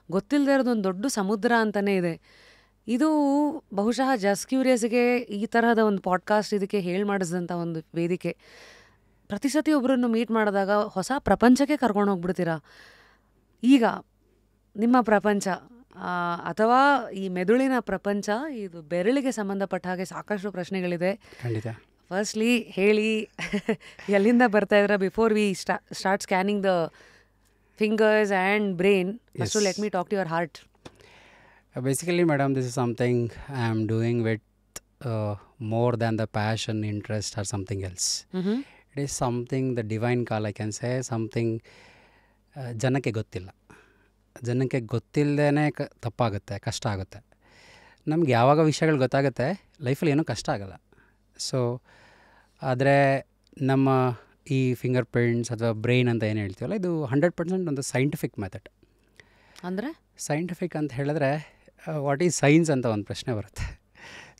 ಗೊತ್ತಿಲ್ಲದೆ ಇರೋದೊಂದು ದೊಡ್ಡ ಸಮುದ್ರ ಅಂತಲೇ ಇದೆ. ಇದು ಬಹುಶಃ ಜಸ್ಟ್ ಕ್ಯೂರಿಯಸ್ಗೆ ಈ ತರಹದ ಒಂದು ಪಾಡ್ಕಾಸ್ಟ್ ಇದಕ್ಕೆ ಹೇಳಿ ಮಾಡಿಸಿದಂಥ ಒಂದು ವೇದಿಕೆ. ಪ್ರತಿ ಸತಿ ಒಬ್ಬರನ್ನು ಮೀಟ್ ಮಾಡಿದಾಗ ಹೊಸ ಪ್ರಪಂಚಕ್ಕೆ ಕರ್ಕೊಂಡು ಹೋಗ್ಬಿಡ್ತೀರಾ. ಈಗ ನಿಮ್ಮ ಪ್ರಪಂಚ ಅಥವಾ ಈ ಮೆದುಳಿನ ಪ್ರಪಂಚ, ಇದು ಬೆರಳಿಗೆ ಸಂಬಂಧಪಟ್ಟ ಹಾಗೆ ಸಾಕಷ್ಟು ಪ್ರಶ್ನೆಗಳಿದೆ. ಖಂಡಿತ. ಫಸ್ಟ್ಲಿ ಹೇಳಿ, ಎಲ್ಲಿಂದ ಬರ್ತಾ ಇದ್ರ before we start scanning the fingers and brain? First, so let me talk to your heart. Basically, madam, this is something I am doing with more than the passion, interest or something else. It is something, the divine call, I can say, something ಜನಕ್ಕೆ ಗೊತ್ತಿಲ್ಲ. ಜನಕ್ಕೆ ಗೊತ್ತಿಲ್ಲದೇ ತಪ್ಪಾಗುತ್ತೆ, ಕಷ್ಟ ಆಗುತ್ತೆ. ನಮ್ಗೆ ಯಾವಾಗ ವಿಷಯಗಳು ಗೊತ್ತಾಗುತ್ತೆ ಲೈಫಲ್ಲಿ ಏನೂ ಕಷ್ಟ ಆಗೋಲ್ಲ. ಸೊ ಆದರೆ ನಮ್ಮ ಈ ಫಿಂಗರ್ ಪ್ರಿಂಟ್ಸ್ ಅಥವಾ ಬ್ರೈನ್ ಅಂತ ಏನು ಹೇಳ್ತೀವಲ್ಲ, ಇದು 100% ಒಂದು ಸೈಂಟಿಫಿಕ್ ಮೆಥಡ್. ಅಂದರೆ ಸೈಂಟಿಫಿಕ್ ಅಂತ ಹೇಳಿದ್ರೆ ವಾಟ್ ಈಸ್ ಸೈನ್ಸ್ ಅಂತ ಒಂದು ಪ್ರಶ್ನೆ ಬರುತ್ತೆ.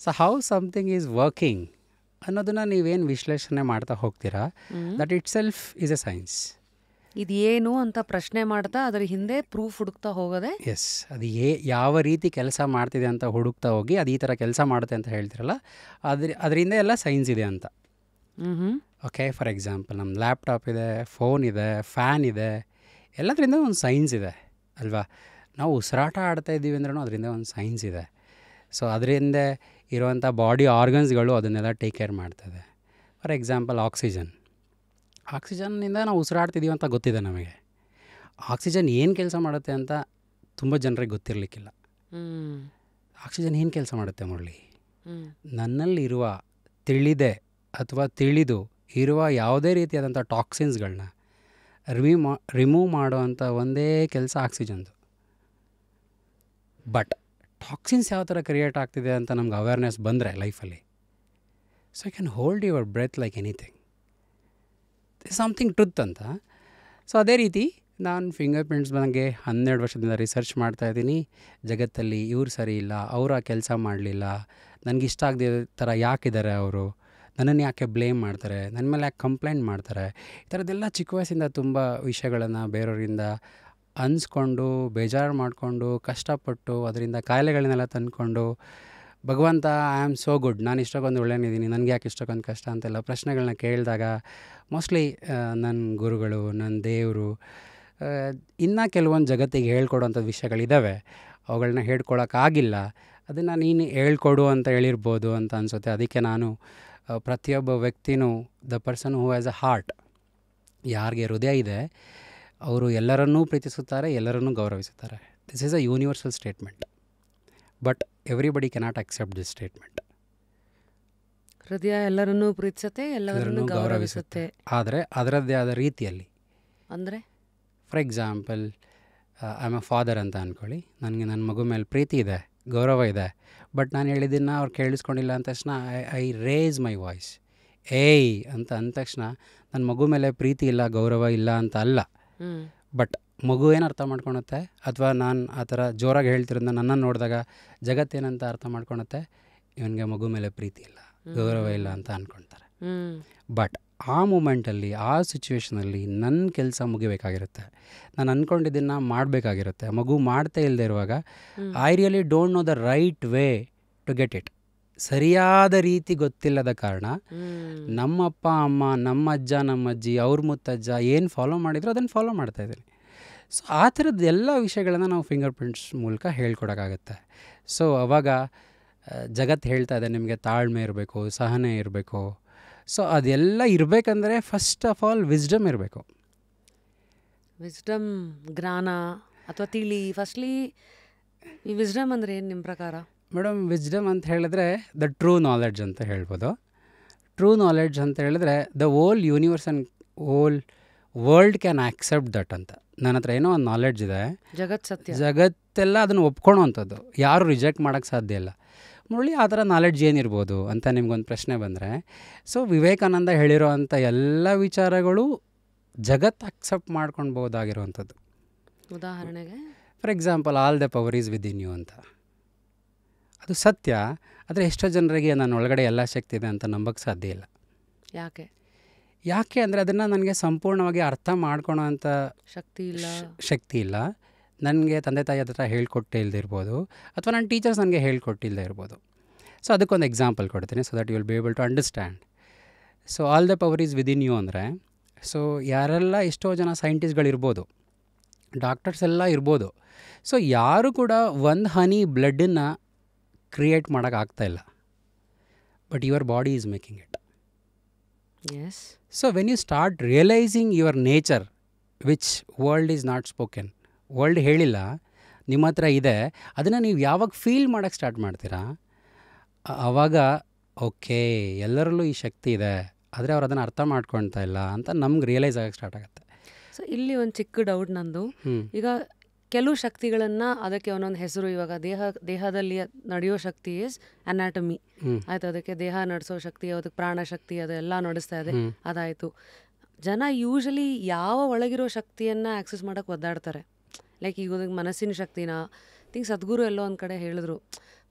So how something is working ಅನ್ನೋದನ್ನು ನೀವೇನು ವಿಶ್ಲೇಷಣೆ ಮಾಡ್ತಾ ಹೋಗ್ತೀರಾ, that it self is A science. ಇದೇನು ಅಂತ ಪ್ರಶ್ನೆ ಮಾಡ್ತಾ ಅದರ ಹಿಂದೆ ಪ್ರೂಫ್ ಹುಡುಕ್ತಾ ಹೋಗೋದೆ. ಎಸ್, ಅದು ಯಾವ ರೀತಿ ಕೆಲಸ ಮಾಡ್ತಿದೆ ಅಂತ ಹುಡುಕ್ತಾ ಹೋಗಿ ಅದು ಈ ಥರ ಕೆಲಸ ಮಾಡುತ್ತೆ ಅಂತ ಹೇಳ್ತಿರಲ್ಲ, ಅದರಿಂದ ಎಲ್ಲ ಸೈನ್ಸ್ ಇದೆ ಅಂತ. ಓಕೆ, ಫಾರ್ ಎಕ್ಸಾಂಪಲ್ ನಮ್ಮ ಲ್ಯಾಪ್ಟಾಪ್ ಇದೆ, ಫೋನ್ ಇದೆ, ಫ್ಯಾನ್ ಇದೆ, ಎಲ್ಲದರಿಂದ ಒಂದು ಸೈನ್ಸ್ ಇದೆ ಅಲ್ವಾ. ನಾವು ಉಸಿರಾಟ ಆಡ್ತಾ ಇದ್ದೀವಿ ಅಂದ್ರೂ ಅದರಿಂದ ಒಂದು ಸೈನ್ಸ್ ಇದೆ. ಸೊ ಅದರಿಂದ ಇರುವಂಥ ಬಾಡಿ ಆರ್ಗನ್ಸ್ಗಳು ಅದನ್ನೆಲ್ಲ ಟೇಕ್ ಕೇರ್ ಮಾಡ್ತದೆ. ಫಾರ್ ಎಕ್ಸಾಂಪಲ್ ಆಕ್ಸಿಜನ್ನಿಂದ ನಾವು ಉಸಿರಾಡ್ತಿದ್ದೀವಿ ಅಂತ ಗೊತ್ತಿದೆ ನಮಗೆ. ಆಕ್ಸಿಜನ್ ಏನು ಕೆಲಸ ಮಾಡುತ್ತೆ ಅಂತ ತುಂಬ ಜನರಿಗೆ ಗೊತ್ತಿರಲಿಕ್ಕಿಲ್ಲ. ಆಕ್ಸಿಜನ್ ಏನು ಕೆಲಸ ಮಾಡುತ್ತೆ ಮುರಳಿ? ನನ್ನಲ್ಲಿರುವ ತಿಳಿದೆ ಅಥವಾ ತಿಳಿದು ಇರುವ ಯಾವುದೇ ರೀತಿಯಾದಂಥ ಟಾಕ್ಸಿನ್ಸ್ಗಳನ್ನ ರಿಮೂವ್ ಮಾಡುವಂಥ ಒಂದೇ ಕೆಲಸ ಆಕ್ಸಿಜನ್ದು. ಬಟ್ ಟಾಕ್ಸಿನ್ಸ್ ಯಾವ ಥರ ಕ್ರಿಯೇಟ್ ಆಗ್ತಿದೆ ಅಂತ ನಮ್ಗೆ ಅವೇರ್ನೆಸ್ ಬಂದರೆ ಲೈಫಲ್ಲಿ, so you can hold your breath like anything, something truth ಅಂತ. ಸೊ ಅದೇ ರೀತಿ ನಾನು ಫಿಂಗರ್ ಪ್ರಿಂಟ್ಸ್ ಬಗ್ಗೆ 12 ವರ್ಷದಿಂದ ರಿಸರ್ಚ್ ಮಾಡ್ತಾಯಿದ್ದೀನಿ. ಜಗತ್ತಲ್ಲಿ ಇವ್ರು ಸರಿ ಇಲ್ಲ, ಅವರು ಆ ಕೆಲಸ ಮಾಡಲಿಲ್ಲ, ನನಗಿಷ್ಟ ಆಗದೆ ಥರ ಯಾಕಿದ್ದಾರೆ, ಅವರು ನನ್ನನ್ನು ಯಾಕೆ ಬ್ಲೇಮ್ ಮಾಡ್ತಾರೆ, ನನ್ನ ಮೇಲೆ ಯಾಕೆ ಕಂಪ್ಲೇಂಟ್ ಮಾಡ್ತಾರೆ, ಈ ಥರದ್ದೆಲ್ಲ ಚಿಕ್ಕ ವಯಸ್ಸಿಂದ ತುಂಬ ವಿಷಯಗಳನ್ನು ಬೇರೆಯವರಿಂದ ಅನ್ಸ್ಕೊಂಡು ಬೇಜಾರು ಮಾಡಿಕೊಂಡು ಕಷ್ಟಪಟ್ಟು ಅದರಿಂದ ಕಾಯಿಲೆಗಳನ್ನೆಲ್ಲ ತಂದ್ಕೊಂಡು, ಭಗವಂತ ಐ ಆಮ್ ಸೋ ಗುಡ್, ನಾನು ಇಷ್ಟಕ್ಕೊಂದು ಒಳ್ಳೆಯನಿದ್ದೀನಿ, ನನಗೆ ಯಾಕೆ ಇಷ್ಟಕ್ಕೊಂದು ಕಷ್ಟ ಅಂತೆಲ್ಲ ಪ್ರಶ್ನೆಗಳನ್ನ ಕೇಳಿದಾಗ ಮೋಸ್ಟ್ಲಿ ನನ್ನ ಗುರುಗಳು, ನನ್ನ ದೇವರು ಇನ್ನೂ ಕೆಲವೊಂದು ಜಗತ್ತಿಗೆ ಹೇಳ್ಕೊಡೋಂಥ ವಿಷಯಗಳಿದ್ದಾವೆ, ಅವುಗಳನ್ನ ಹೇಳ್ಕೊಳಕ್ಕಾಗಿಲ್ಲ, ಅದನ್ನು ನೀನು ಹೇಳ್ಕೊಡು ಅಂತ ಹೇಳಿರ್ಬೋದು ಅಂತ ಅನಿಸುತ್ತೆ. ಅದಕ್ಕೆ ನಾನು ಪ್ರತಿಯೊಬ್ಬ ವ್ಯಕ್ತಿನೂ the person who has a heart, ಯಾರಿಗೆ ಹೃದಯ ಇದೆ ಅವರು ಎಲ್ಲರನ್ನೂ ಪ್ರೀತಿಸುತ್ತಾರೆ, ಎಲ್ಲರನ್ನೂ ಗೌರವಿಸುತ್ತಾರೆ. This is a universal statement, but everybody cannot accept this statement. ಹೃದಯ ಎಲ್ಲರನ್ನೂ ಪ್ರೀತಿಸುತ್ತೆ, ಎಲ್ಲರನ್ನೂ ಗೌರವಿಸುತ್ತೆ, ಆದರೆ ಅದರದ್ದೇ ಆದ ರೀತಿಯಲ್ಲಿ. ಅಂದರೆ for example I am a father ಅಂತ ಅಂದ್ಕೊಳ್ಳಿ, ನನಗೆ ನನ್ನ ಮಗು ಮೇಲೆ ಪ್ರೀತಿ ಇದೆ, ಗೌರವ ಇದೆ, ಬಟ್ ನಾನು ಹೇಳಿದ್ದನ್ನು ಅವ್ರು ಕೇಳಿಸ್ಕೊಂಡಿಲ್ಲ ಅಂದ ತಕ್ಷಣ ಐ ರೇಸ್ ಮೈ ವಾಯ್ಸ್, ಏಯ್ ಅಂತ ಅಂದ ತಕ್ಷಣ ನನ್ನ ಮಗು ಮೇಲೆ ಪ್ರೀತಿ ಇಲ್ಲ, ಗೌರವ ಇಲ್ಲ ಅಂತ ಅಲ್ಲ. ಬಟ್ ಮಗು ಏನು ಅರ್ಥ ಮಾಡ್ಕೊಳುತ್ತೆ, ಅಥವಾ ನಾನು ಆ ಥರ ಜೋರಾಗಿ ಹೇಳ್ತಿರೋದನ್ನ ನನ್ನನ್ನು ನೋಡಿದಾಗ ಜಗತ್ತೇನಂತ ಅರ್ಥ ಮಾಡ್ಕೊಳುತ್ತೆ, ಇವನಿಗೆ ಮಗು ಮೇಲೆ ಪ್ರೀತಿ ಇಲ್ಲ, ಗೌರವ ಇಲ್ಲ ಅಂತ ಅಂದ್ಕೊಳ್ತಾರೆ. ಬಟ್ ಆ ಮೂಮೆಂಟಲ್ಲಿ, ಆ ಸಿಚುವೇಷನಲ್ಲಿ ನನ್ನ ಕೆಲಸ ಮುಗಿಬೇಕಾಗಿರುತ್ತೆ, ನಾನು ಅಂದ್ಕೊಂಡಿದ್ದನ್ನು ಮಾಡಬೇಕಾಗಿರುತ್ತೆ. ಮಗು ಮಾಡ್ತಾ ಇಲ್ಲದೆ ಇರುವಾಗ I really don't know the right way to get it. ಸರಿಯಾದ ರೀತಿ ಗೊತ್ತಿಲ್ಲದ ಕಾರಣ ನಮ್ಮಪ್ಪ ಅಮ್ಮ, ನಮ್ಮ ಅಜ್ಜ ನಮ್ಮ ಅಜ್ಜಿ, ಅವ್ರ ಮುತ್ತಜ್ಜ ಏನು ಫಾಲೋ ಮಾಡಿದ್ರು ಅದನ್ನು ಫಾಲೋ ಮಾಡ್ತಾಯಿದ್ದೀನಿ. ಸೊ ಆ ಥರದ್ದು ಎಲ್ಲ ವಿಷಯಗಳನ್ನು ನಾವು ಫಿಂಗರ್ ಪ್ರಿಂಟ್ಸ್ ಮೂಲಕ ಹೇಳ್ಕೊಡೋಕ್ಕಾಗತ್ತೆ. ಸೊ ಅವಾಗ ಜಗತ್ತು ಹೇಳ್ತಾ ಇದೆ ನಿಮಗೆ ತಾಳ್ಮೆ ಇರಬೇಕು, ಸಹನೆ ಇರಬೇಕು. ಸೊ ಅದೆಲ್ಲ ಇರಬೇಕಂದ್ರೆ ಫಸ್ಟ್ ಆಫ್ ಆಲ್ ವಿಸ್ಡಮ್ ಇರಬೇಕು. ವಿಸ್ಡಮ್, ಜ್ಞಾನ ಅಥವಾ ತಿಳಿ. ಫಸ್ಟ್ಲಿ ಈ ವಿಸ್ಡಮ್ ಅಂದರೆ ಏನು ನಿಮ್ಮ ಪ್ರಕಾರ? ಮೇಡಮ್, ವಿಸ್ಡಮ್ ಅಂತ ಹೇಳಿದ್ರೆ ದ ಟ್ರೂ ನಾಲೆಡ್ಜ್ ಅಂತ ಹೇಳ್ಬೋದು. ಟ್ರೂ ನಾಲೆಡ್ಜ್ ಅಂತ ಹೇಳಿದ್ರೆ the whole universe and whole world can accept that ಅಂತ. ನನ್ನ ಹತ್ರ ಏನೋ ಒಂದು ನಾಲೆಡ್ಜ್ ಇದೆ, ಜಗತ್ತೆಲ್ಲ ಅದನ್ನು ಒಪ್ಕೊಳ್ಳೋವಂಥದ್ದು, ಯಾರು ರಿಜೆಕ್ಟ್ ಮಾಡೋಕ್ಕೆ ಸಾಧ್ಯ ಇಲ್ಲ. ಮುರಳಿ, ಆ ಥರ ನಾಲೆಡ್ಜ್ ಏನಿರ್ಬೋದು ಅಂತ ನಿಮ್ಗೊಂದು ಪ್ರಶ್ನೆ ಬಂದರೆ, ಸೊ ವಿವೇಕಾನಂದ ಹೇಳಿರೋ ಅಂಥ ಎಲ್ಲ ವಿಚಾರಗಳು ಜಗತ್ತು ಅಕ್ಸೆಪ್ಟ್ ಮಾಡ್ಕೊಳ್ಬೋದಾಗಿರುವಂಥದ್ದು. ಉದಾಹರಣೆಗೆ for example, all the power is within you ಅಂತ. ಅದು ಸತ್ಯ, ಆದರೆ ಎಷ್ಟೋ ಜನರಿಗೆ ನನ್ನ ಒಳಗಡೆ ಎಲ್ಲ ಶಕ್ತಿ ಇದೆ ಅಂತ ನಂಬಕ್ಕೆ ಸಾಧ್ಯ ಇಲ್ಲ. ಯಾಕೆ ಅಂದರೆ ಅದನ್ನು ನನಗೆ ಸಂಪೂರ್ಣವಾಗಿ ಅರ್ಥ ಮಾಡ್ಕೊಳೋ ಅಂಥ ಶಕ್ತಿ ಇಲ್ಲ. ನನಗೆ ತಂದೆ ತಾಯಿ ಹತ್ರ ಹೇಳ್ಕೊಟ್ಟೇ ಇಲ್ಲದೆ ಇರ್ಬೋದು, ಅಥವಾ ನನ್ನ ಟೀಚರ್ಸ್ ನನಗೆ ಹೇಳ್ಕೊಟ್ಟಿಲ್ಲದೆ ಇರ್ಬೋದು. ಸೊ ಅದಕ್ಕೊಂದು ಎಕ್ಸಾಂಪಲ್ ಕೊಡ್ತೀನಿ, so that you will be able to understand. So all the power is within you ಅಂದರೆ, ಸೊ ಯಾರೆಲ್ಲ ಎಷ್ಟೋ ಜನ ಸೈಂಟಿಸ್ಟ್ಗಳಿರ್ಬೋದು, ಡಾಕ್ಟರ್ಸ್ ಎಲ್ಲ ಇರ್ಬೋದು, ಸೊ ಯಾರು ಕೂಡ ಒಂದು ಹನಿ ಬ್ಲಡ್ಡನ್ನು ಕ್ರಿಯೇಟ್ ಮಾಡೋಕ್ಕಾಗ್ತಾಯಿಲ್ಲ, but your body is making it. Yes. So when you start realizing your nature, which world is not spoken, world ಹೇಳಿಲ್ಲ, ನಿಮ್ಮ ಹತ್ರ ಇದೆ, ಅದನ್ನು ನೀವು ಯಾವಾಗ ಫೀಲ್ ಮಾಡೋಕ್ಕೆ ಸ್ಟಾರ್ಟ್ ಮಾಡ್ತೀರಾ, ಆವಾಗ ಓಕೆ ಎಲ್ಲರಲ್ಲೂ ಈ ಶಕ್ತಿ ಇದೆ, ಆದರೆ ಅವ್ರು ಅದನ್ನು ಅರ್ಥ ಮಾಡ್ಕೊಳ್ತಾ ಇಲ್ಲ ಅಂತ ನಮ್ಗೆ ರಿಯಲೈಸ್ ಆಗೋಕ್ಕೆ ಸ್ಟಾರ್ಟ್ ಆಗುತ್ತೆ. ಸೊ ಇಲ್ಲಿ ಒಂದು ಚಿಕ್ಕ ಡೌಟ್ ನಂದು. ಈಗ ಕೆಲವು ಶಕ್ತಿಗಳನ್ನು ಅದಕ್ಕೆ ಒಂದೊಂದು ಹೆಸರು, ಇವಾಗ ದೇಹದಲ್ಲಿ ನಡೆಯೋ ಶಕ್ತಿ ಇಸ್ ಅನಾಟಮಿ ಆಯ್ತು, ಅದಕ್ಕೆ ದೇಹ ನಡೆಸೋ ಶಕ್ತಿ, ಅದಕ್ಕೆ ಪ್ರಾಣಶಕ್ತಿ, ಅದೆಲ್ಲ ನಡೆಸ್ತಾ ಇದೆ, ಅದಾಯಿತು. ಜನ ಯೂಶಲಿ ಯಾವ ಒಳಗಿರೋ ಶಕ್ತಿಯನ್ನು ಆಕ್ಸೆಸ್ ಮಾಡೋಕ್ಕೆ ಒದ್ದಾಡ್ತಾರೆ. ಲೈಕ್ ಈಗ ಮನಸ್ಸಿನ ಶಕ್ತಿನ ಥಿಂಕ್ ಸದ್ಗುರು ಎಲ್ಲೋ ಒಂದು ಕಡೆ ಹೇಳಿದ್ರು,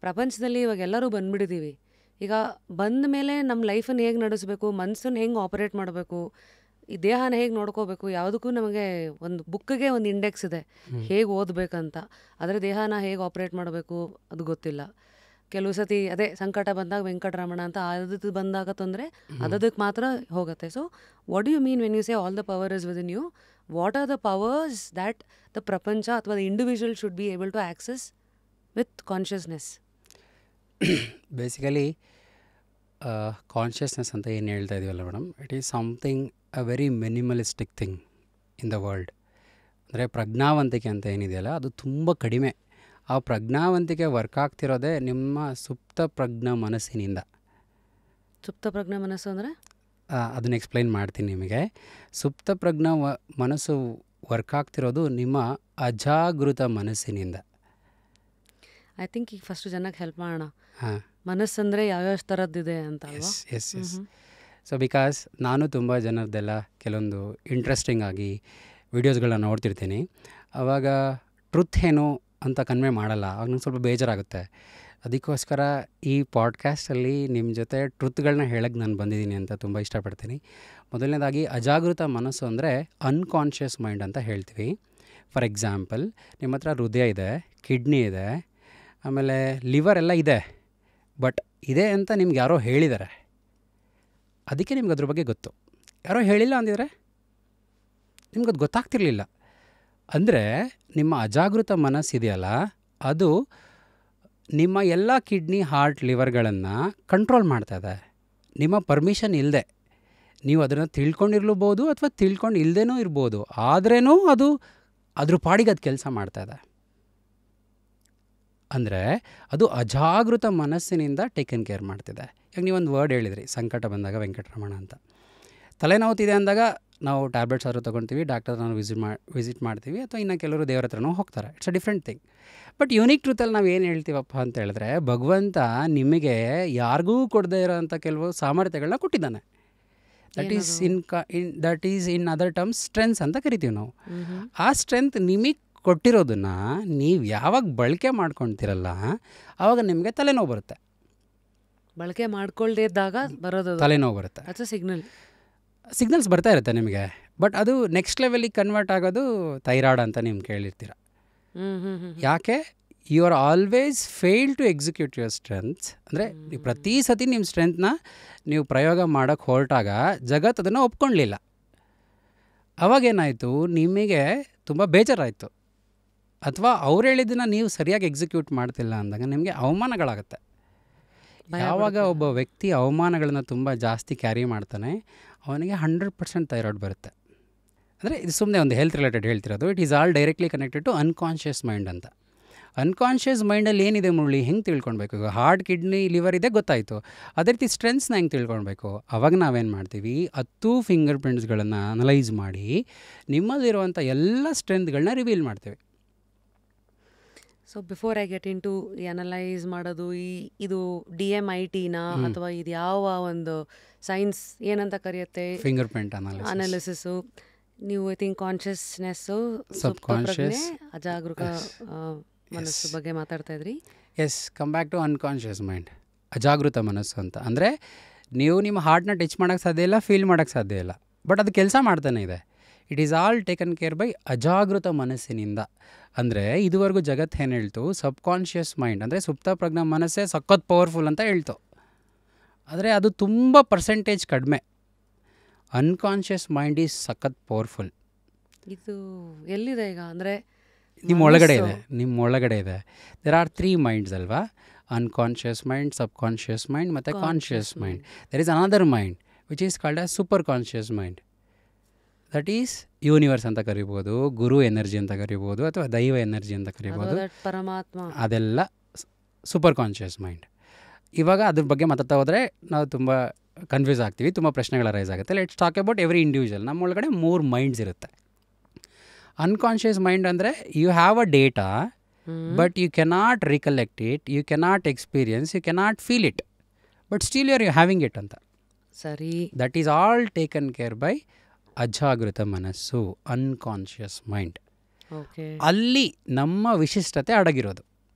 ಪ್ರಪಂಚದಲ್ಲಿ ಇವಾಗ ಎಲ್ಲರೂ ಬಂದ್ಬಿಟ್ಟಿದ್ದೀವಿ, ಈಗ ಬಂದ ಮೇಲೆ ನಮ್ಮ ಲೈಫನ್ನು ಹೇಗೆ ನಡೆಸಬೇಕು, ಮನಸ್ಸನ್ನು ಹೆಂಗೆ ಆಪರೇಟ್ ಮಾಡಬೇಕು, ಈ ದೇಹನ ಹೇಗೆ ನೋಡ್ಕೋಬೇಕು, ಯಾವುದಕ್ಕೂ ನಮಗೆ ಒಂದು ಬುಕ್ಕಿಗೆ ಒಂದು ಇಂಡೆಕ್ಸ್ ಇದೆ ಹೇಗೆ ಓದಬೇಕಂತ, ಆದರೆ ದೇಹನ ಹೇಗೆ ಆಪ್ರೇಟ್ ಮಾಡಬೇಕು ಅದು ಗೊತ್ತಿಲ್ಲ. ಕೆಲವು ಸತಿ ಅದೇ ಸಂಕಟ ಬಂದಾಗ ವೆಂಕಟರಮಣ ಅಂತ, ಅದಕ್ಕೆ ಬಂದಾಗ ತೊಂದರೆ ಅದಕ್ಕೆ ಮಾತ್ರ ಹೋಗುತ್ತೆ. So what you mean when you say all the power is within you? What are the powers that the ಪ್ರಪಂಚ ಅಥವಾ the individual should be able to access with consciousness? Basically consciousness ಅಂತ ಏನು ಹೇಳ್ತಾ ಇದೀವಲ್ಲ madam, it is something a very minimalistic thing in the world. ಅಂದರೆ ಪ್ರಜ್ಞಾವಂತಿಕೆ ಅಂತ ಏನಿದೆಯಲ್ಲ ಅದು ತುಂಬ ಕಡಿಮೆ. ಆ ಪ್ರಜ್ಞಾವಂತಿಕೆ ವರ್ಕ್ ಆಗ್ತಿರೋದೇ ನಿಮ್ಮ ಸುಪ್ತ ಪ್ರಜ್ಞಾ ಮನಸ್ಸಿನಿಂದ. ಸುಪ್ತ ಪ್ರಜ್ಞಾ ಮನಸ್ಸು ಅಂದರೆ ಅದನ್ನು ಎಕ್ಸ್ಪ್ಲೈನ್ ಮಾಡ್ತೀನಿ ನಿಮಗೆ. ಸುಪ್ತ ಪ್ರಜ್ಞಾ ಮನಸ್ಸು ವರ್ಕ್ ಆಗ್ತಿರೋದು ನಿಮ್ಮ ಅಜಾಗೃತ ಮನಸ್ಸಿನಿಂದ. ಐ ಥಿಂಕ್ ಈಗ ಫಸ್ಟ್ ಜನಕ್ಕೆ ಹೆಲ್ಪ್ ಮಾಡೋಣ. ಹಾಂ, ಮನಸ್ಸಂದರೆ ಯಾವ್ಯಾವ ಥರದ್ದಿದೆ ಅಂತ. ಎಸ್. ಸೊ ಬಿಕಾಸ್ ನಾನು ತುಂಬ ಜನರದ್ದೆಲ್ಲ ಕೆಲವೊಂದು ಇಂಟ್ರೆಸ್ಟಿಂಗ್ ಆಗಿ ವೀಡಿಯೋಸ್ಗಳನ್ನ ನೋಡ್ತಿರ್ತೀನಿ, ಆವಾಗ ಟ್ರುತ್ ಏನು ಅಂತ ಕನ್ವೆ ಮಾಡಲ್ಲ, ಆವಾಗ ನಂಗೆ ಸ್ವಲ್ಪ ಬೇಜಾರಾಗುತ್ತೆ. ಅದಕ್ಕೋಸ್ಕರ ಈ ಪಾಡ್ಕಾಸ್ಟಲ್ಲಿ ನಿಮ್ಮ ಜೊತೆ ಟ್ರುತ್ಗಳನ್ನ ಹೇಳಕ್ಕೆ ನಾನು ಬಂದಿದ್ದೀನಿ ಅಂತ ತುಂಬ ಇಷ್ಟಪಡ್ತೀನಿ. ಮೊದಲನೇದಾಗಿ ಅಜಾಗೃತ ಮನಸ್ಸು ಅಂದರೆ ಅನ್ಕಾನ್ಷಿಯಸ್ ಮೈಂಡ್ ಅಂತ ಹೇಳ್ತೀವಿ. ಫಾರ್ ಎಕ್ಸಾಂಪಲ್, ನಿಮ್ಮ ಹತ್ರ ಹೃದಯ ಇದೆ, ಕಿಡ್ನಿ ಇದೆ, ಆಮೇಲೆ ಲಿವರ್ ಎಲ್ಲ ಇದೆ, ಬಟ್ ಇದೆ ಅಂತ ನಿಮ್ಗೆ ಯಾರೋ ಹೇಳಿದ್ದಾರೆ, ಅದಕ್ಕೆ ನಿಮ್ಗೆ ಅದ್ರ ಬಗ್ಗೆ ಗೊತ್ತು. ಯಾರೋ ಹೇಳಿಲ್ಲ ಅಂದಿದ್ರೆ ನಿಮ್ಗದು ಗೊತ್ತಾಗ್ತಿರ್ಲಿಲ್ಲ. ಅಂದರೆ ನಿಮ್ಮ ಅಜಾಗೃತ ಮನಸ್ಸಿದೆಯಲ್ಲ, ಅದು ನಿಮ್ಮ ಎಲ್ಲ ಕಿಡ್ನಿ, ಹಾರ್ಟ್, ಲಿವರ್ಗಳನ್ನು ಕಂಟ್ರೋಲ್ ಮಾಡ್ತಾಯಿದೆ ನಿಮ್ಮ ಪರ್ಮಿಷನ್ ಇಲ್ಲದೆ. ನೀವು ಅದನ್ನು ತಿಳ್ಕೊಂಡಿರ್ಲೂಬೋದು ಅಥವಾ ತಿಳ್ಕೊಂಡು ಇಲ್ಲದೇನೂ ಇರ್ಬೋದು, ಆದ್ರೂ ಅದು ಅದ್ರ ಪಾಡಿಗೆ ಅದು ಕೆಲಸ ಮಾಡ್ತಾಯಿದೆ. ಅಂದರೆ ಅದು ಅಜಾಗೃತ ಮನಸ್ಸಿನಿಂದ ಟೇಕನ್ ಕೇರ್ ಮಾಡ್ತಿದೆ. ಈಗ ನೀವೊಂದು ವರ್ಡ್ ಹೇಳಿದ್ರಿ, ಸಂಕಟ ಬಂದಾಗ ವೆಂಕಟರಮಣ ಅಂತ. ತಲೆನೋವುತ್ತಿದೆ ಅಂದಾಗ ನಾವು ಟ್ಯಾಬ್ಲೆಟ್ಸ್ ಆದರೂ ತೊಗೊಳ್ತೀವಿ, ಡಾಕ್ಟರ್ನ ವಿಸಿಟ್ ಮಾಡ್ತೀವಿ, ಅಥವಾ ಇನ್ನು ಕೆಲವರು ದೇವರ ಹತ್ರನೂ ಹೋಗ್ತಾರೆ. It's a different thing. But unique ಟ್ರೂತಲ್ಲಿ ನಾವು ಏನು ಹೇಳ್ತೀವಪ್ಪ ಅಂತ ಹೇಳಿದ್ರೆ, ಭಗವಂತ ನಿಮಗೆ ಯಾರಿಗೂ ಕೊಡದೇ ಇರೋವಂಥ ಕೆಲವು ಸಾಮರ್ಥ್ಯಗಳನ್ನ ಕೊಟ್ಟಿದ್ದಾನೆ. That is in other terms strengths ಅಂತ ಕರಿತೀವಿ ನಾವು. ಆ ಸ್ಟ್ರೆಂತ್ ನಿಮಗೆ ಕೊಟ್ಟಿರೋದನ್ನು ನೀವು ಯಾವಾಗ ಬಳಕೆ ಮಾಡ್ಕೊಳ್ತಿರಲ್ಲ, ಆವಾಗ ನಿಮಗೆ ತಲೆನೋವು ಬರುತ್ತೆ. ಬಳಕೆ ಮಾಡ್ಕೊಳ್ಳದೇ ಇದ್ದಾಗ ಬರೋದು ತಲೆನೋವು ಬರುತ್ತೆ. ಸಿಗ್ನಲ್ಸ್ ಬರ್ತಾ ಇರುತ್ತೆ ನಿಮಗೆ, ಬಟ್ ಅದು ನೆಕ್ಸ್ಟ್ ಲೆವೆಲಿಗೆ ಕನ್ವರ್ಟ್ ಆಗೋದು ಥೈರಾಯ್ಡ್ ಅಂತ ನೀವು ಕೇಳಿರ್ತೀರ. ಯಾಕೆ? You are always fail to execute your strengths. ಅಂದರೆ ನೀವು ಪ್ರತಿ ಸತಿ ನಿಮ್ಮ ಸ್ಟ್ರೆಂತ್ನ ನೀವು ಪ್ರಯೋಗ ಮಾಡೋಕ್ಕೆ ಹೊರಟಾಗ ಜಗತ್ತು ಅದನ್ನು ಒಪ್ಕೊಳ್ಳಲಿಲ್ಲ. ಅವಾಗೇನಾಯಿತು, ನಿಮಗೆ ತುಂಬ ಬೇಜಾರಾಯಿತು, ಅಥವಾ ಅವ್ರು ಹೇಳಿದ್ದನ್ನು ನೀವು ಸರಿಯಾಗಿ ಎಕ್ಸಿಕ್ಯೂಟ್ ಮಾಡ್ತಿಲ್ಲ ಅಂದಾಗ ನಿಮಗೆ ಅವಮಾನಗಳಾಗುತ್ತೆ. ಯಾವಾಗ ಒಬ್ಬ ವ್ಯಕ್ತಿ ಅವಮಾನಗಳನ್ನು ತುಂಬ ಜಾಸ್ತಿ ಕ್ಯಾರಿ ಮಾಡ್ತಾನೆ, ಅವನಿಗೆ 100% ಥೈರಾಯ್ಡ್ ಬರುತ್ತೆ. ಅಂದರೆ ಇದು ಸುಮ್ಮನೆ ಒಂದು ಹೆಲ್ತ್ ರಿಲೇಟೆಡ್ ಹೇಳ್ತಿರೋದು. It is all directly connected to unconscious mind ಅಂತ. ಅನ್ಕಾನ್ಷಿಯಸ್ ಮೈಂಡಲ್ಲಿ ಏನಿದೆ ಮುರಳಿ, ಹೆಂಗೆ ತಿಳ್ಕೊಳ್ಬೇಕು? ಈಗ ಹಾರ್ಟ್, ಕಿಡ್ನಿ, ಲಿವರ್ ಇದೆ ಗೊತ್ತಾಯಿತು, ಅದೇ ರೀತಿ ಸ್ಟ್ರೆಂತ್ಸ್ನ ಹೆಂಗೆ ತಿಳ್ಕೊಳ್ಬೇಕು? ಅವಾಗ ನಾವೇನು ಮಾಡ್ತೀವಿ, 10 ಫಿಂಗರ್ ಪ್ರಿಂಟ್ಸ್ಗಳನ್ನು ಅನಲೈಸ್ ಮಾಡಿ ನಿಮ್ಮಲ್ಲಿರುವಂಥ ಎಲ್ಲ ಸ್ಟ್ರೆಂತ್ಗಳನ್ನ ರಿವೀಲ್ ಮಾಡ್ತೀವಿ. So before I get into ಈ ಅನಲೈಸ್ ಮಾಡೋದು, ಇದು DMITನ ಅಥವಾ ಇದು ಯಾವ ಒಂದು ಸೈನ್ಸ್ ಏನಂತ ಕರೆಯುತ್ತೆ, ಫಿಂಗರ್ ಪ್ರಿಂಟ್ ಅನಾಲಿಸಿಸು, ನೀವು ಐ ಥಿಂಕ್ ಕಾನ್ಷಿಯಸ್ನೆಸ್ಸು, ಸಬ್ಕಾನ್ಷಿಯಸ್, ಅಜಾಗೃತ ಮನಸ್ಸು ಬಗ್ಗೆ ಮಾತಾಡ್ತಾ ಇದ್ರಿ. Yes, come back to unconscious mind, ಅಜಾಗೃತ ಮನಸ್ಸು ಅಂತ. ಅಂದರೆ ನೀವು ನಿಮ್ಮ ಹಾರ್ಟ್ನ ಟಚ್ ಮಾಡೋಕ್ಕೆ ಸಾಧ್ಯ ಇಲ್ಲ, ಫೀಲ್ ಮಾಡೋಕ್ಕೆ ಸಾಧ್ಯ ಇಲ್ಲ, ಬಟ್ ಅದು ಕೆಲಸ ಮಾಡ್ತಾನೆ ಇದೆ. It is all taken care by ಅಜಾಗೃತ ಮನಸ್ಸಿನಿಂದ. ಅಂದರೆ ಇದುವರೆಗೂ ಜಗತ್ತು ಏನು ಹೇಳ್ತು, ಸಬ್ಕಾನ್ಷಿಯಸ್ ಮೈಂಡ್ ಅಂದರೆ ಸುಪ್ತ ಪ್ರಜ್ಞಾ ಮನಸ್ಸೇ ಸಖತ್ ಪವರ್ಫುಲ್ ಅಂತ ಹೇಳ್ತು. ಆದರೆ ಅದು ತುಂಬ ಪರ್ಸೆಂಟೇಜ್ ಕಡಿಮೆ. ಅನ್ಕಾನ್ಷಿಯಸ್ ಮೈಂಡ್ ಈಸ್ ಸಖತ್ ಪವರ್ಫುಲ್. ಇದು ಎಲ್ಲಿದೆ ಈಗ ಅಂದರೆ ನಿಮ್ಮ ಒಳಗಡೆ ಇದೆ. ದೆರ್ ಆರ್ 3 ಮೈಂಡ್ಸ್ ಅಲ್ವಾ, ಅನ್ಕಾನ್ಷಿಯಸ್ ಮೈಂಡ್, ಸಬ್ಕಾನ್ಷಿಯಸ್ ಮೈಂಡ್ ಮತ್ತು conscious mind. There is another mind which is called as super conscious mind. That is universe ಅಂತ ಕರಿಬೋದು, ಗುರು ಎನರ್ಜಿ ಅಂತ ಕರಿಬೋದು, ಅಥವಾ ದೈವ ಎನರ್ಜಿ ಅಂತ ಕರಿಬೋದು. ಪರಮಾತ್ಮ, ಅದೆಲ್ಲ ಸೂಪರ್ ಕಾನ್ಷಿಯಸ್ ಮೈಂಡ್. ಇವಾಗ ಅದ್ರ ಬಗ್ಗೆ ಮಾತಾಡ್ತಾ ಹೋದರೆ ನಾವು ತುಂಬ ಕನ್ಫ್ಯೂಸ್ ಆಗ್ತೀವಿ, ತುಂಬ ಪ್ರಶ್ನೆಗಳ ರೈಸ್ ಆಗುತ್ತೆ. Let's talk about every individual. ನಮ್ಮೊಳಗಡೆ 3 ಮೈಂಡ್ಸ್ ಇರುತ್ತೆ. ಅನ್ಕಾನ್ಷಿಯಸ್ ಮೈಂಡ್ ಅಂದರೆ you have a data but you cannot recollect it, you cannot experience, you cannot feel it, but still you are having it ಅಂತ. ಸರಿ, that is all taken care by ಅಜಾಗೃತ ಮನಸ್ಸು, unconscious mind. Okay, ಅಲ್ಲಿ ನಮ್ಮ ವಿಶಿಷ್ಟತೆ ಅಡಗಿರೋದು.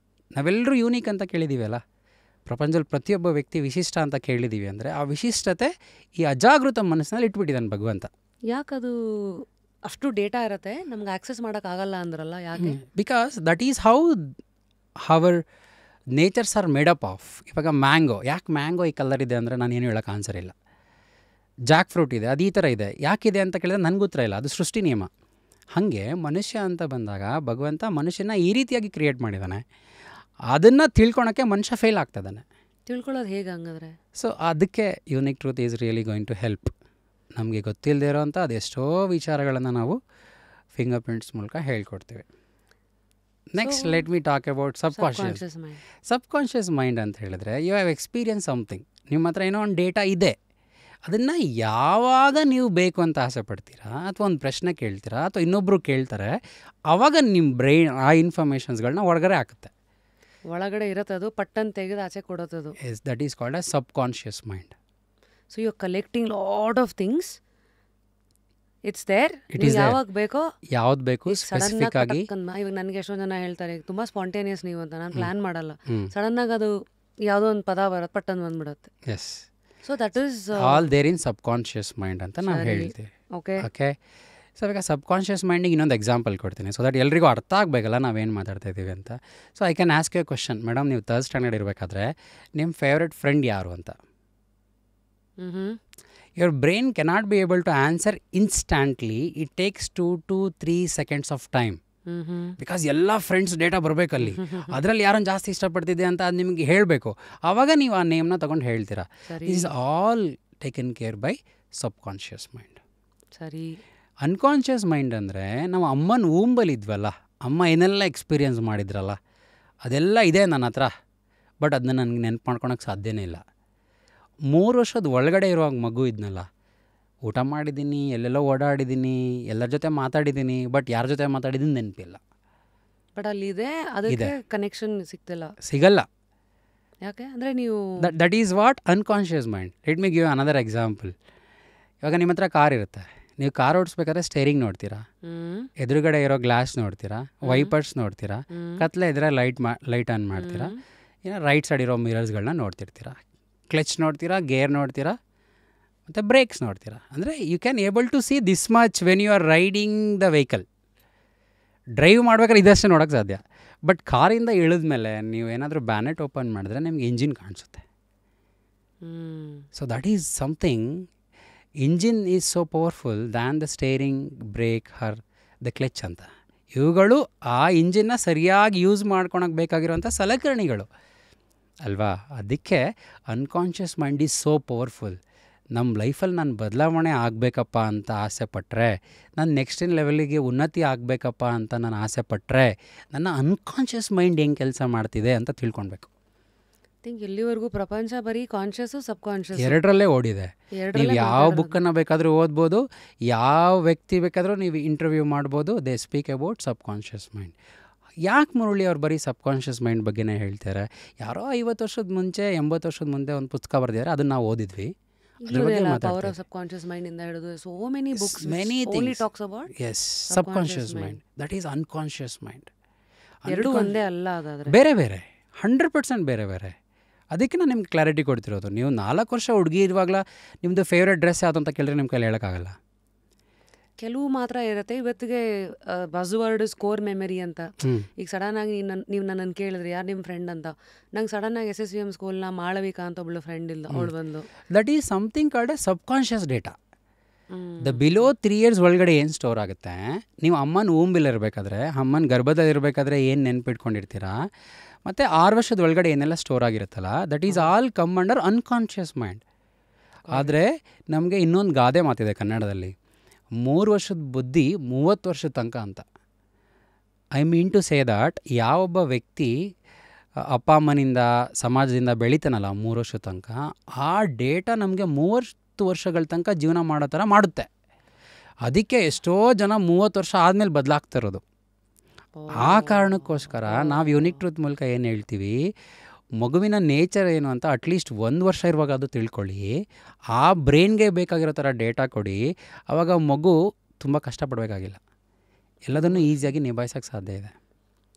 ನಾವೆಲ್ಲರೂ unique ಅಂತ ಕೇಳಿದ್ದೀವಲ್ಲ, ಪ್ರಪಂಚದಲ್ಲಿ ಪ್ರತಿಯೊಬ್ಬ ವ್ಯಕ್ತಿ ವಿಶಿಷ್ಟ ಅಂತ ಕೇಳಿದ್ದೀವಿ ಅಂದರೆ ಆ ವಿಶಿಷ್ಟತೆ ಈ ಅಜಾಗೃತ ಮನಸ್ಸಿನಲ್ಲಿ ಇಟ್ಬಿಟ್ಟಿದ್ದಾನೆ ಭಗವಂತ. ಯಾಕದು ಅಷ್ಟು ಡೇಟಾ ಇರುತ್ತೆ ನಮ್ಗೆ ಆಕ್ಸೆಸ್ ಮಾಡೋಕ್ಕಾಗಲ್ಲ ಅಂದ್ರಲ್ಲ, ಯಾಕೆ? Because that is how our nature's are made up of. ಇವಾಗ ಮ್ಯಾಂಗೋ, ಯಾಕೆ ಮ್ಯಾಂಗೋ ಈ ಕಲರ್ ಇದೆ ಅಂದರೆ ನಾನು ಏನು ಹೇಳೋಕ್ಕೆ ಆನ್ಸರ್ ಇಲ್ಲ. ಜಾಕ್ ಫ್ರೂಟ್ ಇದೆ, ಅದು ಈ ಥರ ಇದೆ, ಯಾಕಿದೆ ಅಂತ ಕೇಳಿದ್ರೆ ನನಗೆ ಉತ್ತರ ಇಲ್ಲ, ಅದು ಸೃಷ್ಟಿ ನಿಯಮ. ಹಾಗೆ ಮನುಷ್ಯ ಅಂತ ಬಂದಾಗ ಭಗವಂತ ಮನುಷ್ಯನ ಈ ರೀತಿಯಾಗಿ ಕ್ರಿಯೇಟ್ ಮಾಡಿದ್ದಾನೆ. ಅದನ್ನು ತಿಳ್ಕೊಳಕ್ಕೆ ಮನುಷ್ಯ ಫೇಲ್ ಆಗ್ತದಾನೆ. ತಿಳ್ಕೊಳ್ಳೋದು ಹೇಗೆ ಹಂಗಾದ್ರೆ? ಸೊ ಅದಕ್ಕೆ unique truth is really going to help. ನಮಗೆ ಗೊತ್ತಿಲ್ಲದೆ ಇರೋವಂಥ ಅದೆಷ್ಟೋ ವಿಚಾರಗಳನ್ನು ನಾವು ಫಿಂಗರ್ ಪ್ರಿಂಟ್ಸ್ ಮೂಲಕ ಹೇಳ್ಕೊಡ್ತೀವಿ. Next let me talk about subconscious mind ಅಂತ ಹೇಳಿದ್ರೆ, ಯು ಹ್ಯಾವ್ ಎಕ್ಸ್ಪೀರಿಯನ್ಸ್ ಸಮಥಿಂಗ್. ನಿಮ್ಮ ಹತ್ರ ಏನೋ ಒಂದು ಡೇಟಾ ಇದೆ, ಅದನ್ನು ಯಾವಾಗ ನೀವು ಬೇಕು ಅಂತ ಆಸೆ ಪಡ್ತೀರಾ, ಅಥವಾ ಒಂದು ಪ್ರಶ್ನೆ ಕೇಳ್ತೀರಾ, ಅಥವಾ ಇನ್ನೊಬ್ಬರು ಕೇಳ್ತಾರೆ, ಆವಾಗ ನಿಮ್ಮ ಬ್ರೈನ್ ಆ ಇನ್ಫಾರ್ಮೇಷನ್ಸ್ಗಳನ್ನ ಒಳಗಡೆ ಹಾಕುತ್ತೆ. ಒಳಗಡೆ ಇರುತ್ತೆ, ಅದು ಪಟ್ಟನ್ ತೆಗೆದು ಆಚೆ ಕೊಡೋದು. Yes, that is called as subconscious mind. So you are collecting lot of things, it's there. ಯಾವಾಗ ಬೇಕೋ ಯಾವ್ದು ಬೇಕು ಸ್ಪೆಸಿಫಿಕ್ ಆಗಿ. ಇವಾಗ ನನಗೆ ಎಷ್ಟೊಂದು ಜನ ಹೇಳ್ತಾರೆ ತುಂಬ ಸ್ಪಾಂಟೇನಿಯಸ್ ನೀವು ಅಂತ, ನಾನು ಪ್ಲ್ಯಾನ್ ಮಾಡಲ್ಲ, ಸಡನ್ನಾಗಿ ಅದು ಯಾವುದೋ ಒಂದು ಪದ ಬರುತ್ತೆ, ಪಟ್ಟನ್ ಬಂದ್ಬಿಡುತ್ತೆ. Yes, so that is all there in subconscious mind ಅಂತ ನಾವು ಹೇಳ್ತೀವಿ. ಓಕೆ, ಸೊ ಇವಾಗ ಸಬ್ಕಾನ್ಷಿಯಸ್ ಮೈಂಡಿಗೆ ಇನ್ನೊಂದು ಎಕ್ಸಾಂಪಲ್ ಕೊಡ್ತೀನಿ, ಸೊ ದಟ್ ಎಲ್ರಿಗೂ ಅರ್ಥ ಆಗಬೇಕಲ್ಲ ನಾವೇನು ಮಾತಾಡ್ತಾ ಇದ್ದೀವಿ ಅಂತ. So I can ask you question. Madam, ನೀವು 3rd ಸ್ಟ್ಯಾಂಡರ್ಡ್ ಇರಬೇಕಾದ್ರೆ ನಿಮ್ಮ ಫೇವ್ರೆಟ್ ಫ್ರೆಂಡ್ ಯಾರು ಅಂತ your brain cannot be able to answer instantly. It takes 2 to 3 seconds of time. Because ಎಲ್ಲ ಫ್ರೆಂಡ್ಸ್ ಡೇಟಾ ಬರಬೇಕಲ್ಲಿ, ಅದರಲ್ಲಿ ಯಾರನ್ನು ಜಾಸ್ತಿ ಇಷ್ಟಪಡ್ತಿದ್ದೆ ಅಂತ ಅದು ನಿಮಗೆ ಹೇಳಬೇಕು. ಆವಾಗ ನೀವು ಆ ನೇಮ್ನ ತೊಗೊಂಡು ಹೇಳ್ತೀರಾ. This is all taken care by subconscious mind. ಸರಿ, ಅನ್ಕಾನ್ಷಿಯಸ್ ಮೈಂಡ್ ಅಂದರೆ ನಾವು ಅಮ್ಮನ ಊಂಬಲ್ಲಿ ಇದ್ವಲ್ಲ, ಅಮ್ಮ ಏನೆಲ್ಲ ಎಕ್ಸ್ಪೀರಿಯನ್ಸ್ ಮಾಡಿದ್ರಲ್ಲ, ಅದೆಲ್ಲ ಇದೆ ನನ್ನ ಹತ್ರ, ಬಟ್ ಅದನ್ನ ನನಗೆ ನೆನಪು ಮಾಡ್ಕೊಳಕ್ಕೆ ಸಾಧ್ಯನೇ ಇಲ್ಲ. 3 ವರ್ಷದ ಒಳಗಡೆ ಇರುವಾಗ ಮಗು ಇದ್ನಲ್ಲ, ಊಟ ಮಾಡಿದ್ದೀನಿ, ಎಲ್ಲೆಲ್ಲೋ ಓಡಾಡಿದ್ದೀನಿ, ಎಲ್ಲರ ಜೊತೆ ಮಾತಾಡಿದ್ದೀನಿ, ಬಟ್ ಯಾರ ಜೊತೆ ಮಾತಾಡಿದ್ದೀನಿ ನೆನಪಿಲ್ಲ. ಬಟ್ ಅಲ್ಲಿದೆ, ಅದಕ್ಕೆ ಕನೆಕ್ಷನ್ ಸಿಗಲ್ಲ. ಯಾಕೆ ಅಂದರೆ ನೀವು that is what unconscious mind. Let me give another example. ಇವಾಗ ನಿಮ್ಮ ಹತ್ರ ಕಾರ್ ಇರುತ್ತೆ, ನೀವು ಕಾರ್ ಓಡಿಸ್ಬೇಕಾದ್ರೆ ಸ್ಟೇರಿಂಗ್ ನೋಡ್ತೀರಾ, ಎದುರುಗಡೆ ಇರೋ ಗ್ಲಾಸ್ ನೋಡ್ತೀರಾ, ವೈಪರ್ಸ್ ನೋಡ್ತೀರಾ, ಕತ್ಲೆ ಇದ್ರೆ ಲೈಟ್ ಆನ್ ಮಾಡ್ತೀರಾ, ರೈಟ್ ಸೈಡ್ ಇರೋ ಮಿರರ್ಸ್ಗಳನ್ನ ನೋಡ್ತಿರ್ತೀರಾ, ಕ್ಲಚ್ ನೋಡ್ತೀರಾ, ಗೇರ್ ನೋಡ್ತೀರಾ, ಮತ್ತು ಬ್ರೇಕ್ಸ್ ನೋಡ್ತೀರಾ. ಅಂದರೆ you can able to see this much when you are riding the vehicle. Drive ಮಾಡ್ಬೇಕಾದ್ರೆ ಇದಷ್ಟೇ ನೋಡೋಕ್ಕೆ ಸಾಧ್ಯ. ಬಟ್ ಕಾರಿಂದ ಇಳಿದ್ಮೇಲೆ ನೀವು ಏನಾದರೂ ಬ್ಯಾನೆಟ್ ಓಪನ್ ಮಾಡಿದ್ರೆ ನಿಮ್ಗೆ ಇಂಜಿನ್ ಕಾಣಿಸುತ್ತೆ. So that is something. Engine is so powerful than the steering, brake, the clutch ಅಂತ. ಇವುಗಳು ಆ ಇಂಜಿನ್ನ ಸರಿಯಾಗಿ ಯೂಸ್ ಮಾಡ್ಕೊಳಕ್ಕೆ ಬೇಕಾಗಿರುವಂಥ ಸಲಕರಣೆಗಳು ಅಲ್ವಾ. ಅದಕ್ಕೆ unconscious mind is so powerful. ನಮ್ಮ ಲೈಫಲ್ಲಿ ನಾನು ಬದಲಾವಣೆ ಆಗಬೇಕಪ್ಪ ಅಂತ ಆಸೆ ಪಟ್ಟರೆ, ನಾನು ನೆಕ್ಸ್ಟಿನ ಲೆವೆಲಿಗೆ ಉನ್ನತಿ ಆಗಬೇಕಪ್ಪ ಅಂತ ನಾನು ಆಸೆ ಪಟ್ಟರೆ, ನನ್ನ ಅನ್ಕಾನ್ಷಿಯಸ್ ಮೈಂಡ್ ಹೆಂಗೆ ಕೆಲಸ ಮಾಡ್ತಿದೆ ಅಂತ ತಿಳ್ಕೊಳ್ಬೇಕು. ಥಿಂಕ್ ಇಲ್ಲಿವರೆಗೂ ಪ್ರಪಂಚ ಬರೀ ಕಾನ್ಷಿಯಸ್ಸು ಸಬ್ಕಾನ್ಷಿಯಸ್ ಎರಡರಲ್ಲೇ ಓಡಿದೆ. ನೀವು ಯಾವ ಬುಕ್ಕನ್ನು ಬೇಕಾದರೂ ಓದ್ಬೋದು, ಯಾವ ವ್ಯಕ್ತಿ ಬೇಕಾದರೂ ನೀವು ಇಂಟರ್ವ್ಯೂ ಮಾಡ್ಬೋದು. They speak about subconscious mind. ಯಾಕೆ ಮುರಳಿ ಅವ್ರು ಬರೀ ಸಬ್ಕಾನ್ಷಿಯಸ್ ಮೈಂಡ್ ಬಗ್ಗೆನೇ ಹೇಳ್ತಾರೆ? ಯಾರೋ 50 ವರ್ಷದ ಮುಂಚೆ 80 ವರ್ಷದ ಮುಂದೆ ಒಂದು ಪುಸ್ತಕ ಬರೆದಿದ್ದಾರೆ, ಅದನ್ನು ನಾವು ಓದಿದ್ವಿ. ಪವರ್ ಆಫ್ ಸಬ್ಕಾನ್ಷಿಯಸ್ ಮೈಂಡ್ ಇಂದ ಹಿಡಿದು so many books only talks about subconscious mind. That is unconscious mind. ಎರಡು ಒಂದೇ ಅಲ್ಲ, ಹಾಗಾದ್ರೆ ಬೇರೆ ಬೇರೆ, 100% ಬೇರೆ ಬೇರೆ. ಅದಕ್ಕೆ ನಾನು ನಿಮ್ಗೆ ಕ್ಲಾರಿಟಿ ಕೊಡ್ತಿರೋದು. ನೀವು 4 ವರ್ಷ ಹುಡುಗಿ ಇರುವಾಗಲ ನಿಮ್ಮದು ಫೇವ್ರೇಟ್ ಡ್ರೆಸ್ ಯಾವುದು ಅಂತ ಕೇಳಿದ್ರೆ ನಿಮ್ಮ ಕೈಲಿ ಹೇಳೋಕ್ಕಾಗಲ್ಲ. ಕೆಲವು ಮಾತ್ರ ಇರುತ್ತೆ. ಇವತ್ತಿಗೆ ಬಸ್ವರ್ಡ್ ಸ್ಕೋರ್ ಮೆಮರಿ ಅಂತ. ಈಗ ಸಡನ್ನಾಗಿ ನೀವು ನನ್ನನ್ನು ಕೇಳಿದ್ರಿ ಯಾರು ನಿಮ್ಮ ಫ್ರೆಂಡ್ ಅಂತ, ನಂಗೆ ಸಡನ್ನಾಗಿ SSVM ಸ್ಕೂಲ್ನ ಮಾಳವಿಕಾ ಅಂತ ಒಬ್ಳು ಫ್ರೆಂಡ್ ಇಲ್ಲ, ಅವಳು ಬಂದು. That is something called A subconscious data. The below 3 years ಒಳಗಡೆ ಏನು ಸ್ಟೋರ್ ಆಗುತ್ತೆ, ನೀವು ಅಮ್ಮನ ಊಂಬಿಲ್ ಇರಬೇಕಾದ್ರೆ, ಅಮ್ಮನ ಗರ್ಭದಲ್ಲಿ ಇರಬೇಕಾದ್ರೆ ಏನು ನೆನ್ಪಿಟ್ಕೊಂಡಿರ್ತೀರಾ, ಮತ್ತು 6 ವರ್ಷದ ಒಳಗಡೆ ಏನೆಲ್ಲ ಸ್ಟೋರ್ ಆಗಿರುತ್ತಲ್ಲ, that is all come under unconscious mind. ಆದರೆ ನಮಗೆ ಇನ್ನೊಂದು ಗಾದೆ ಮಾತಿದೆ ಕನ್ನಡದಲ್ಲಿ, 3 ವರ್ಷದ ಬುದ್ಧಿ 30 ವರ್ಷದ ತನಕ ಅಂತ. I mean to say that ಯಾವೊಬ್ಬ ವ್ಯಕ್ತಿ ಅಪ್ಪ ಅಮ್ಮನಿಂದ ಸಮಾಜದಿಂದ ಬೆಳಿತಾನಲ್ಲ 3 ವರ್ಷದ ತನಕ, ಆ ಡೇಟಾ ನಮಗೆ 30 ವರ್ಷಗಳ ತನಕ ಜೀವನ ಮಾಡೋ ಥರ ಮಾಡುತ್ತೆ. ಅದಕ್ಕೆ ಎಷ್ಟೋ ಜನ 30 ವರ್ಷ ಆದಮೇಲೆ ಬದಲಾಗ್ತಿರೋದು. ಆ ಕಾರಣಕ್ಕೋಸ್ಕರ ನಾವು ಯುನಿಕ್ ಟ್ರೂತ್ ಮೂಲಕ ಏನು ಹೇಳ್ತೀವಿ, ಮಗುವಿನ ನೇಚರ್ ಏನು ಅಂತ ಅಟ್ಲೀಸ್ಟ್ 1 ವರ್ಷ ಇರುವಾಗ ಅದು ತಿಳ್ಕೊಳ್ಳಿ, ಆ ಬ್ರೈನ್ಗೆ ಬೇಕಾಗಿರೋ ಥರ ಡೇಟಾ ಕೊಡಿ. ಆವಾಗ ಮಗು ತುಂಬ ಕಷ್ಟಪಡಬೇಕಾಗಿಲ್ಲ, ಎಲ್ಲದನ್ನು ಈಸಿಯಾಗಿ ನಿಭಾಯಿಸೋಕ್ಕೆ ಸಾಧ್ಯ ಇದೆ.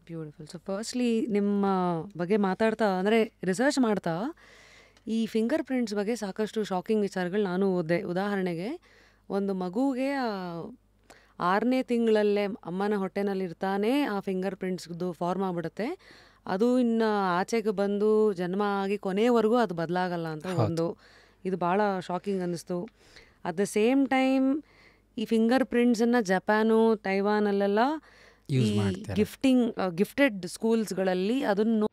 ಬ್ಯೂಟಿಫುಲ್. ಸೊ ಫಸ್ಟ್ಲಿ ನಿಮ್ಮ ಬಗ್ಗೆ ಮಾತಾಡ್ತಾ, ಅಂದರೆ ರಿಸರ್ಚ್ ಮಾಡ್ತಾ, ಈ ಫಿಂಗರ್ ಪ್ರಿಂಟ್ಸ್ ಬಗ್ಗೆ ಸಾಕಷ್ಟು ಶಾಕಿಂಗ್ ವಿಚಾರಗಳು ನಾನು ಓದಿದೆ. ಉದಾಹರಣೆಗೆ, ಒಂದು ಮಗುಗೆ 6ನೇ ತಿಂಗಳಲ್ಲೇ ಅಮ್ಮನ ಹೊಟ್ಟೆನಲ್ಲಿರ್ತಾನೆ ಆ ಫಿಂಗರ್ ಪ್ರಿಂಟ್ಸ್ದು ಫಾರ್ಮ್ ಆಗಿಬಿಡುತ್ತೆ. ಅದು ಇನ್ನು ಆಚೆಗೆ ಬಂದು ಜನ್ಮ ಆಗಿ ಕೊನೆಯವರೆಗೂ ಅದು ಬದಲಾಗಲ್ಲ ಅಂತ ಒಂದು, ಇದು ಭಾಳ ಶಾಕಿಂಗ್ ಅನ್ನಿಸ್ತು. ಅಟ್ ದ ಸೇಮ್ ಟೈಮ್ ಈ ಫಿಂಗರ್ ಪ್ರಿಂಟ್ಸನ್ನು ಜಪಾನು, ತೈವಾನಲ್ಲೆಲ್ಲ ಈ ಗಿಫ್ಟೆಡ್ ಸ್ಕೂಲ್ಸ್ಗಳಲ್ಲಿ ಅದನ್ನು